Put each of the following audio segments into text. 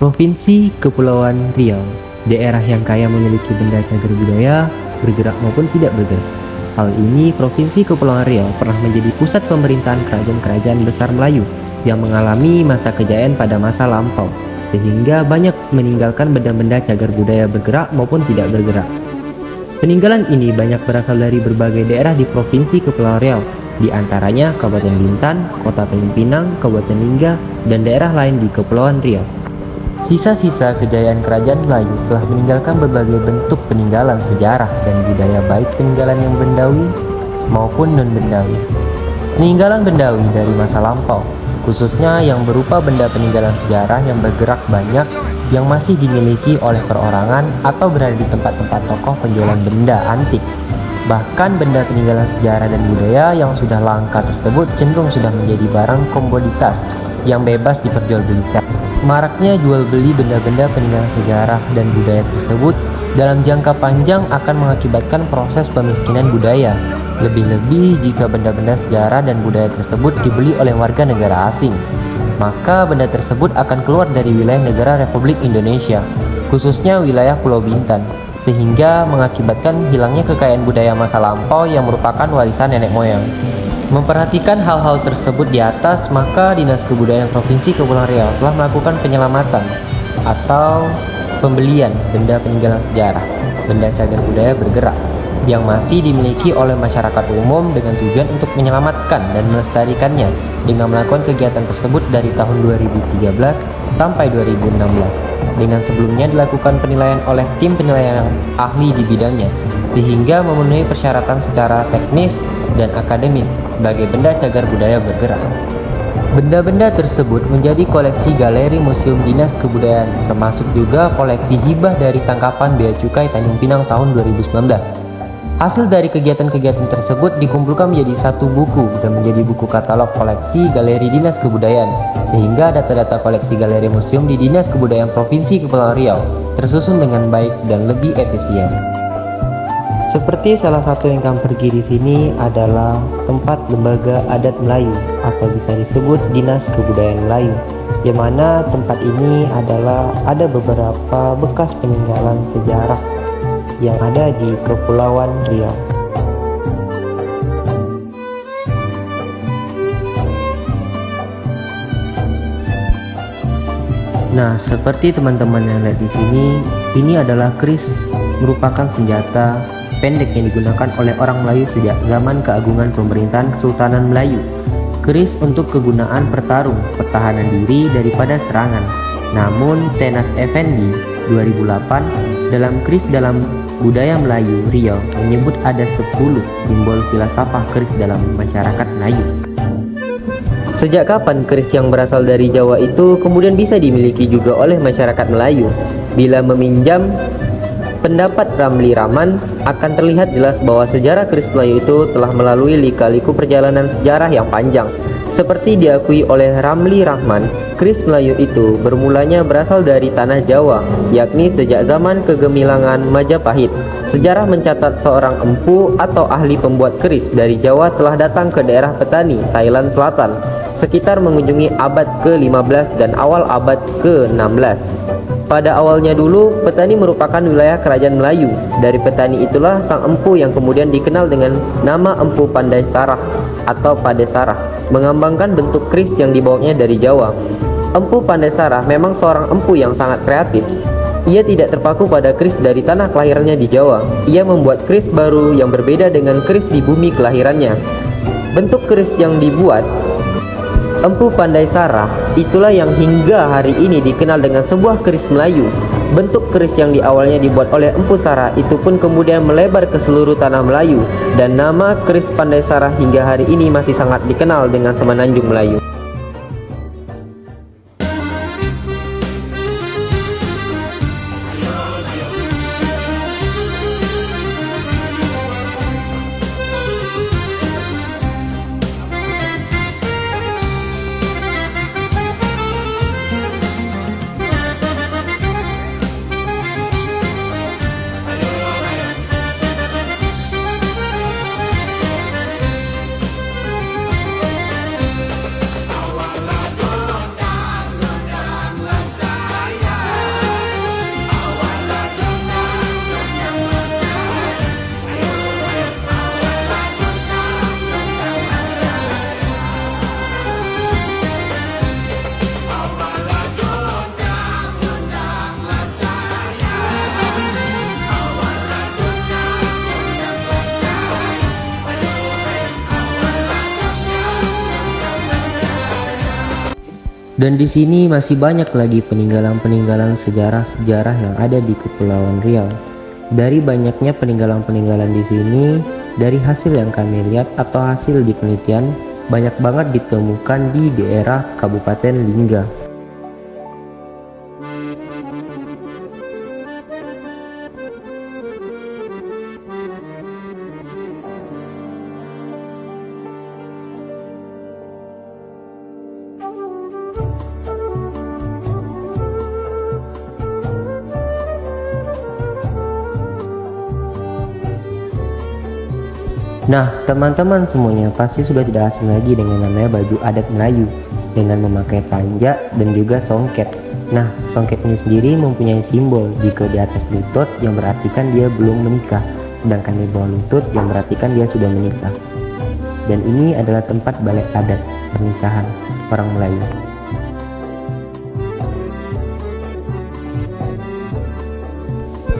Provinsi Kepulauan Riau, daerah yang kaya memiliki benda cagar budaya, bergerak maupun tidak bergerak. Hal ini, Provinsi Kepulauan Riau pernah menjadi pusat pemerintahan kerajaan-kerajaan besar Melayu yang mengalami masa kejayaan pada masa lampau, sehingga banyak meninggalkan benda-benda cagar budaya bergerak maupun tidak bergerak. Peninggalan ini banyak berasal dari berbagai daerah di Provinsi Kepulauan Riau, di antaranya Kabupaten Bintan, Kota Tanjung Pinang, Kabupaten Lingga, dan daerah lain di Kepulauan Riau. Sisa-sisa kejayaan kerajaan Melayu telah meninggalkan berbagai bentuk peninggalan sejarah dan budaya, baik peninggalan yang bendawi maupun non-bendawi. Peninggalan bendawi dari masa lampau, khususnya yang berupa benda peninggalan sejarah yang bergerak banyak yang masih dimiliki oleh perorangan atau berada di tempat-tempat tokoh penjualan benda antik. Bahkan benda peninggalan sejarah dan budaya yang sudah langka tersebut cenderung sudah menjadi barang komoditas yang bebas diperjualbelikan. Maraknya jual beli benda-benda peninggalan sejarah dan budaya tersebut dalam jangka panjang akan mengakibatkan proses pemiskinan budaya, lebih-lebih jika benda-benda sejarah dan budaya tersebut dibeli oleh warga negara asing. Maka benda tersebut akan keluar dari wilayah negara Republik Indonesia, khususnya wilayah Pulau Bintan, sehingga mengakibatkan hilangnya kekayaan budaya masa lampau yang merupakan warisan nenek moyang. Memperhatikan hal-hal tersebut di atas, maka Dinas Kebudayaan Provinsi Kepulauan Riau telah melakukan penyelamatan atau pembelian benda peninggalan sejarah, benda cagar budaya bergerak yang masih dimiliki oleh masyarakat umum dengan tujuan untuk menyelamatkan dan melestarikannya dengan melakukan kegiatan tersebut dari tahun 2013 sampai 2016, dengan sebelumnya dilakukan penilaian oleh tim penilaian ahli di bidangnya sehingga memenuhi persyaratan secara teknis dan akademis sebagai benda cagar budaya bergerak. Benda-benda tersebut menjadi koleksi Galeri Museum Dinas Kebudayaan, termasuk juga koleksi hibah dari tangkapan Bea Cukai Tanjung Pinang tahun 2019. Hasil dari kegiatan-kegiatan tersebut dikumpulkan menjadi satu buku dan menjadi buku katalog koleksi Galeri Dinas Kebudayaan, sehingga data-data koleksi Galeri Museum di Dinas Kebudayaan Provinsi Kepulauan Riau tersusun dengan baik dan lebih efisien. Seperti salah satu yang kami pergi di sini adalah tempat lembaga adat Melayu atau bisa disebut Dinas Kebudayaan Melayu, yang mana tempat ini ada beberapa bekas peninggalan sejarah yang ada di Kepulauan Riau. Nah, seperti teman-teman yang lihat di sini, ini adalah keris, merupakan senjata pendek yang digunakan oleh orang Melayu sejak zaman keagungan pemerintahan Kesultanan Melayu. Keris untuk kegunaan bertarung, pertahanan diri daripada serangan. Namun, Tenas Effendi 2008 dalam keris dalam budaya Melayu Riau menyebut ada 10 simbol filsafah keris dalam masyarakat Melayu. Sejak kapan keris yang berasal dari Jawa itu kemudian bisa dimiliki juga oleh masyarakat Melayu? Bila meminjam pendapat Ramli Rahman, akan terlihat jelas bahwa sejarah keris Melayu itu telah melalui lika-liku perjalanan sejarah yang panjang. Seperti diakui oleh Ramli Rahman, keris Melayu itu bermulanya berasal dari tanah Jawa, yakni sejak zaman kegemilangan Majapahit. Sejarah mencatat seorang empu atau ahli pembuat keris dari Jawa telah datang ke daerah Petani, Thailand Selatan, sekitar mengunjungi abad ke-15 dan awal abad ke-16. Pada awalnya dulu, Petani merupakan wilayah kerajaan Melayu. Dari Petani itulah sang empu yang kemudian dikenal dengan nama Empu Pandai Sarah atau Padesarah, mengembangkan bentuk keris yang dibawanya dari Jawa. Empu Pandai Sarah memang seorang empu yang sangat kreatif. Ia tidak terpaku pada keris dari tanah kelahirannya di Jawa. Ia membuat keris baru yang berbeda dengan keris di bumi kelahirannya. Bentuk keris yang dibuat Empu Pandai Sarah itulah yang hingga hari ini dikenal dengan sebuah keris Melayu. Bentuk keris yang di awalnya dibuat oleh Empu Sarah itu pun kemudian melebar ke seluruh tanah Melayu, dan nama keris Pandai Sarah hingga hari ini masih sangat dikenal dengan Semenanjung Melayu. Dan di sini masih banyak lagi peninggalan-peninggalan sejarah-sejarah yang ada di Kepulauan Riau. Dari banyaknya peninggalan-peninggalan di sini, dari hasil yang kami lihat atau hasil di penelitian, banyak banget ditemukan di daerah Kabupaten Lingga. Nah, teman-teman semuanya pasti sudah tidak asing lagi dengan namanya baju adat Melayu dengan memakai tanjak dan juga songket. Nah, songket ini sendiri mempunyai simbol jika di atas lutut yang berartikan dia belum menikah, sedangkan di bawah lutut yang berartikan dia sudah menikah. Dan ini adalah tempat balai adat pernikahan orang Melayu.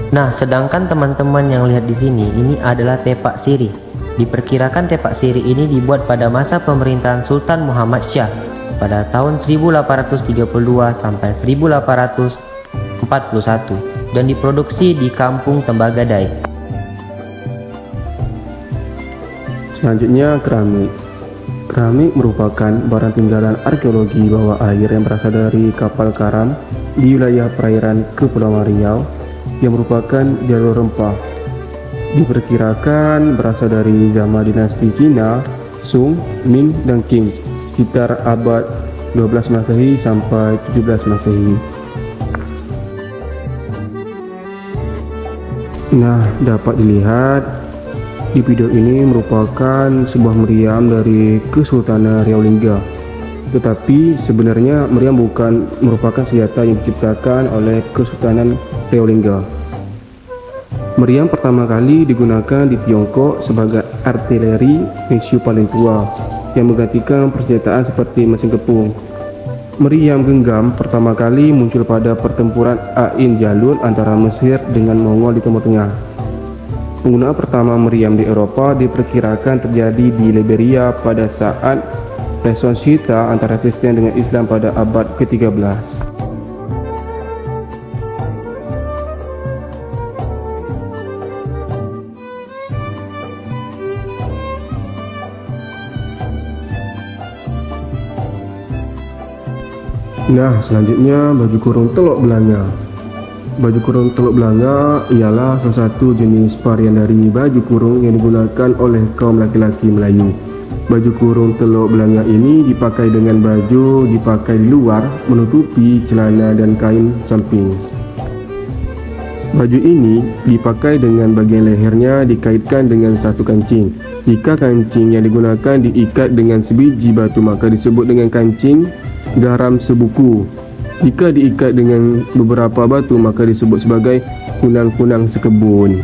Nah, sedangkan teman-teman yang lihat di sini ini adalah tepak sirih. Diperkirakan tepak sirih ini dibuat pada masa pemerintahan Sultan Muhammad Shah pada tahun 1832 sampai 1841 dan diproduksi di Kampung Tembagadae. Selanjutnya keramik. Keramik merupakan barang tinggalan arkeologi bawah air yang berasal dari kapal karam di wilayah perairan Kepulauan Riau yang merupakan jalur rempah. Diperkirakan berasal dari zaman dinasti Cina, Sung, Ming, dan Qing sekitar abad 12 Masehi sampai 17 Masehi. Nah, dapat dilihat di video ini merupakan sebuah meriam dari Kesultanan Riau Lingga. Tetapi sebenarnya meriam bukan merupakan senjata yang diciptakan oleh Kesultanan Riau Lingga. Meriam pertama kali digunakan di Tiongkok sebagai artileri musuh paling tua yang menggantikan persenjataan seperti mesin kepung. Meriam genggam pertama kali muncul pada pertempuran Ain Jalut antara Mesir dengan Mongol di Timur Tengah. Penggunaan pertama meriam di Eropa diperkirakan terjadi di Liberia pada saat Renaissance Syiita antara Kristen dengan Islam pada abad ke-13. Nah, selanjutnya baju kurung teluk belanga. Baju kurung teluk belanga ialah salah satu jenis varian dari baju kurung yang digunakan oleh kaum laki-laki Melayu. Baju kurung teluk belanga ini dipakai dengan baju dipakai di luar menutupi celana dan kain samping. Baju ini dipakai dengan bagian lehernya dikaitkan dengan satu kancing. Jika kancing yang digunakan diikat dengan sebiji batu maka disebut dengan kancing garam sebuku. Jika diikat dengan beberapa batu maka disebut sebagai kunang-kunang sekebun.